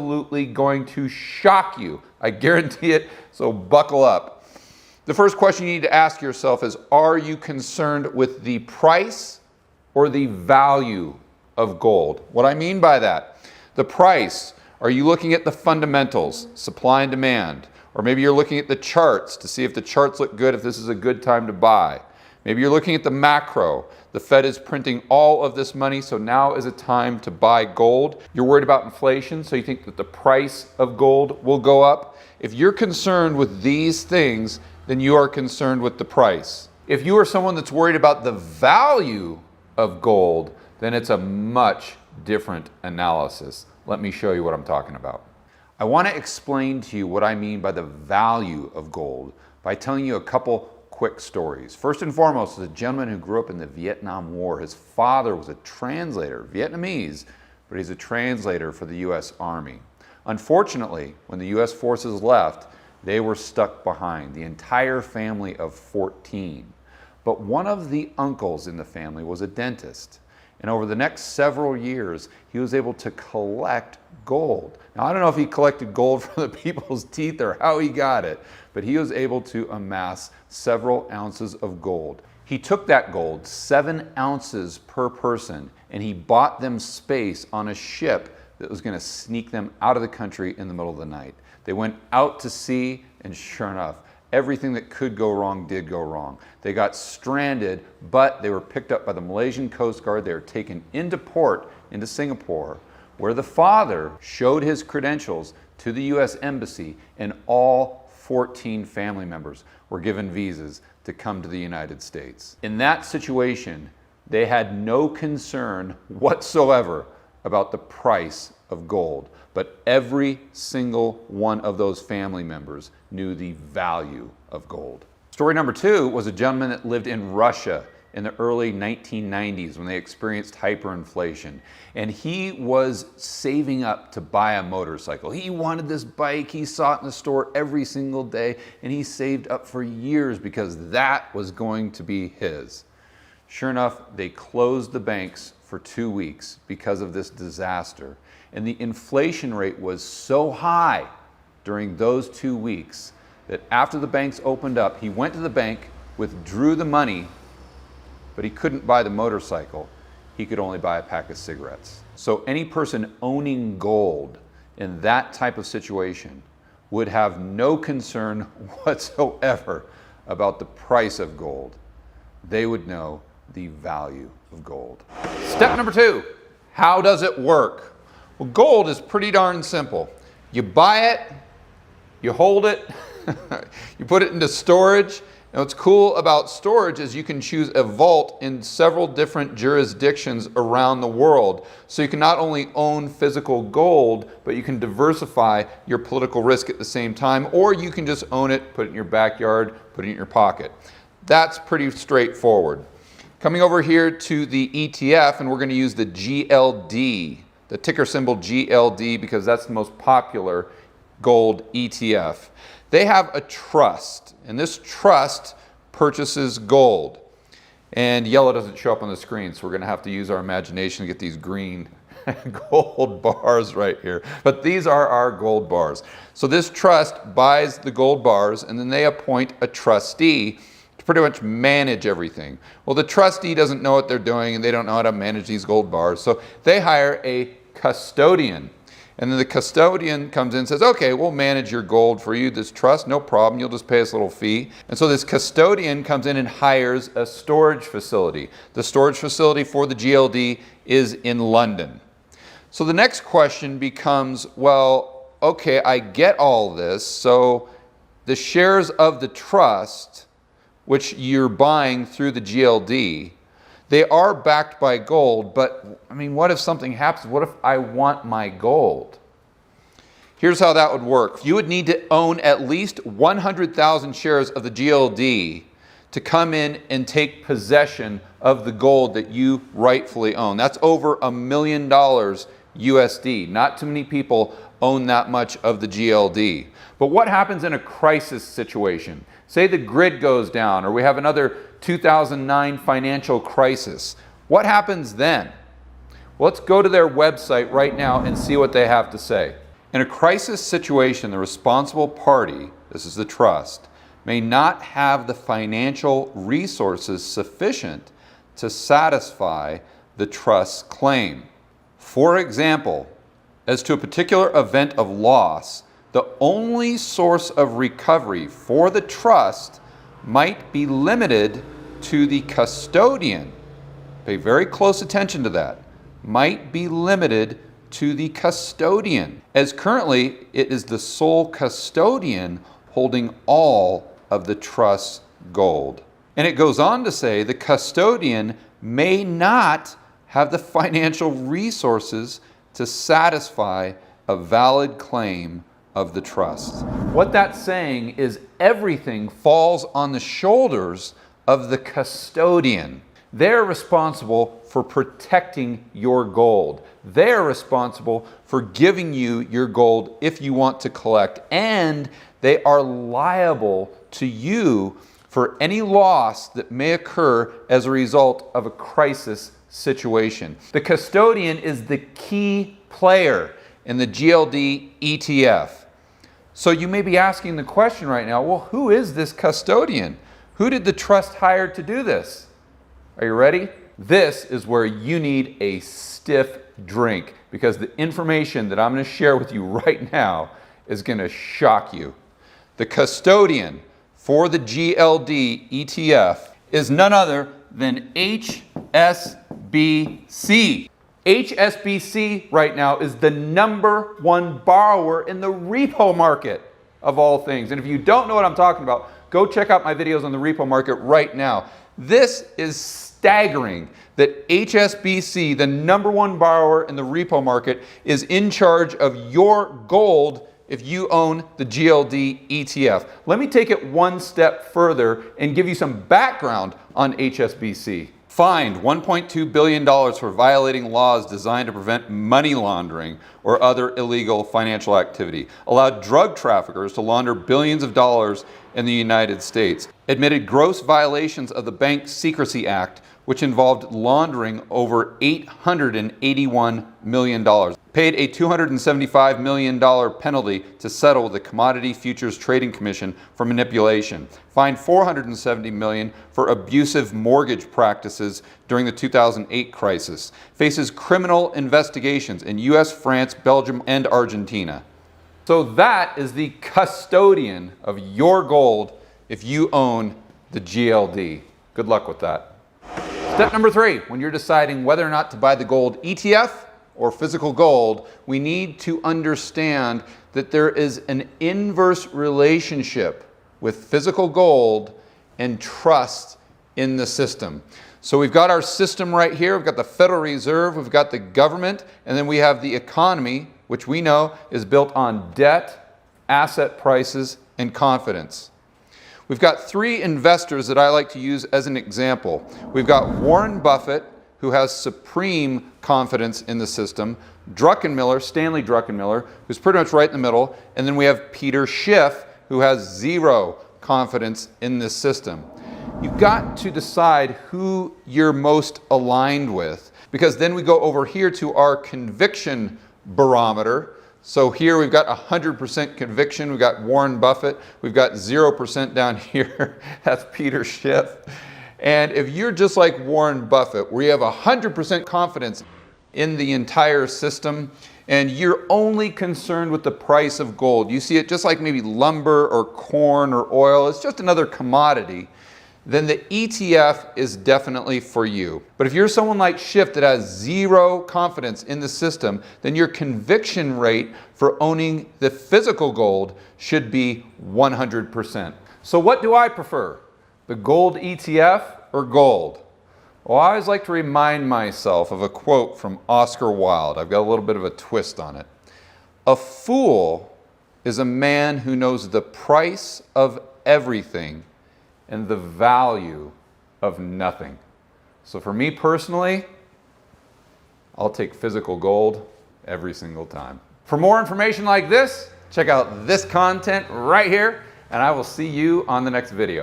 absolutely going to shock you. I guarantee it, so buckle up. The first question you need to ask yourself is, are you concerned with the price or the value of gold? What I mean by that, the price, are you looking at the fundamentals, supply and demand? Or maybe you're looking at the charts to see if the charts look good, if this is a good time to buy. Maybe you're looking at the macro. The Fed is printing all of this money, so now is a time to buy gold. You're worried about inflation, so you think that the price of gold will go up. If you're concerned with these things, then you are concerned with the price. If you are someone that's worried about the value of gold, then it's a much different analysis. Let me show you what I'm talking about. I want to explain to you what I mean by the value of gold by telling you a couple quick stories. First and foremost, is a gentleman who grew up in the Vietnam War. His father was a translator, Vietnamese, but he's a translator for the U.S. Army. Unfortunately, when the U.S. forces left, they were stuck behind, the entire family of 14. But one of the uncles in the family was a dentist. And over the next several years, he was able to collect gold. Now, I don't know if he collected gold from the people's teeth or how he got it, but he was able to amass several ounces of gold. He took that gold, 7 ounces per person, and he bought them space on a ship that was going to sneak them out of the country in the middle of the night. They went out to sea, and sure enough, everything that could go wrong did go wrong. They got stranded, but they were picked up by the Malaysian Coast Guard. They were taken into port, into Singapore, where the father showed his credentials to the U.S. Embassy, and all 14 family members were given visas to come to the United States. In that situation, they had no concern whatsoever about the price of gold, but every single one of those family members knew the value of gold. Story number 2 was a gentleman that lived in Russia in the early 1990s when they experienced hyperinflation. And he was saving up to buy a motorcycle. He wanted this bike, he saw it in the store every single day, and he saved up for years because that was going to be his. Sure enough, they closed the banks for 2 weeks because of this disaster. And the inflation rate was so high during those 2 weeks that after the banks opened up, he went to the bank, withdrew the money, but he couldn't buy the motorcycle. He could only buy a pack of cigarettes. So any person owning gold in that type of situation would have no concern whatsoever about the price of gold. They would know the value of gold. Step number 2, how does it work? Well, gold is pretty darn simple. You buy it, you hold it, you put it into storage. And what's cool about storage is you can choose a vault in several different jurisdictions around the world. So you can not only own physical gold, but you can diversify your political risk at the same time, or you can just own it, put it in your backyard, put it in your pocket. That's pretty straightforward. Coming over here to the ETF, and we're going to use the GLD, the ticker symbol GLD, because that's the most popular gold ETF. They have a trust, and this trust purchases gold. And yellow doesn't show up on the screen, so we're going to have to use our imagination to get these green gold bars right here. But these are our gold bars. So this trust buys the gold bars, and then they appoint a trustee to pretty much manage everything. Well, the trustee doesn't know what they're doing, and they don't know how to manage these gold bars, so they hire a custodian. And then the custodian comes in and says, okay, we'll manage your gold for you, this trust, no problem, you'll just pay us a little fee. And so this custodian comes in and hires a storage facility. The storage facility for the GLD is in London. So the next question becomes, well, okay, I get all this, so the shares of the trust, which you're buying through the GLD, they are backed by gold, but I mean, what if something happens? What if I want my gold? Here's how that would work. You would need to own at least 100,000 shares of the GLD to come in and take possession of the gold that you rightfully own. That's over $1 million USD. Not too many people own that much of the GLD. But what happens in a crisis situation? Say the grid goes down, or we have another 2009 financial crisis. What happens then? Well, let's go to their website right now and see what they have to say. In a crisis situation, the responsible party, this is the trust, may not have the financial resources sufficient to satisfy the trust's claim. For example, as to a particular event of loss, the only source of recovery for the trust might be limited to the custodian. Pay very close attention to that. Might be limited to the custodian, as currently it is the sole custodian holding all of the trust's gold. And it goes on to say the custodian may not have the financial resources to satisfy a valid claim of the trust. What that's saying is everything falls on the shoulders of the custodian. They're responsible for protecting your gold. They're responsible for giving you your gold if you want to collect, and they are liable to you for any loss that may occur as a result of a crisis situation. The custodian is the key player in the GLD ETF. So you may be asking the question right now, well, who is this custodian? Who did the trust hire to do this? Are you ready? This is where you need a stiff drink, because the information that I'm going to share with you right now is going to shock you. The custodian for the GLD ETF is none other than HSBC. HSBC right now is the #1 borrower in the repo market of all things. And if you don't know what I'm talking about, go check out my videos on the repo market right now. This is staggering that HSBC, the #1 borrower in the repo market, is in charge of your gold if you own the GLD ETF. Let me take it one step further and give you some background on HSBC. Fined $1.2 billion for violating laws designed to prevent money laundering or other illegal financial activity. Allowed drug traffickers to launder billions of dollars in the United States. Admitted gross violations of the Bank Secrecy Act, which involved laundering over $881 million. Paid a $275 million penalty to settle with the Commodity Futures Trading Commission for manipulation. Fined $470 million for abusive mortgage practices during the 2008 crisis. Faces criminal investigations in US, France, Belgium, and Argentina. So that is the custodian of your gold if you own the GLD. Good luck with that. Step number 3, when you're deciding whether or not to buy the gold ETF or physical gold, we need to understand that there is an inverse relationship with physical gold and trust in the system. So we've got our system right here. We've got the Federal Reserve, we've got the government, and then we have the economy, which we know is built on debt, asset prices, and confidence. We've got 3 investors that I like to use as an example. We've got Warren Buffett, who has supreme confidence in the system, Druckenmiller, Stanley Druckenmiller, who's pretty much right in the middle, and then we have Peter Schiff, who has 0 confidence in this system. You've got to decide who you're most aligned with, because then we go over here to our conviction barometer. So here we've got 100% conviction, we've got Warren Buffett, we've got 0% down here, that's Peter Schiff. And if you're just like Warren Buffett, where you have 100% confidence in the entire system, and you're only concerned with the price of gold, you see it just like maybe lumber or corn or oil, it's just another commodity, then the ETF is definitely for you. But if you're someone like Schiff that has 0 confidence in the system, then your conviction rate for owning the physical gold should be 100%. So what do I prefer? The gold ETF or gold? Well, I always like to remind myself of a quote from Oscar Wilde. I've got a little bit of a twist on it. A fool is a man who knows the price of everything and the value of nothing. So for me personally, I'll take physical gold every single time. For more information like this, check out this content right here, and I will see you on the next video.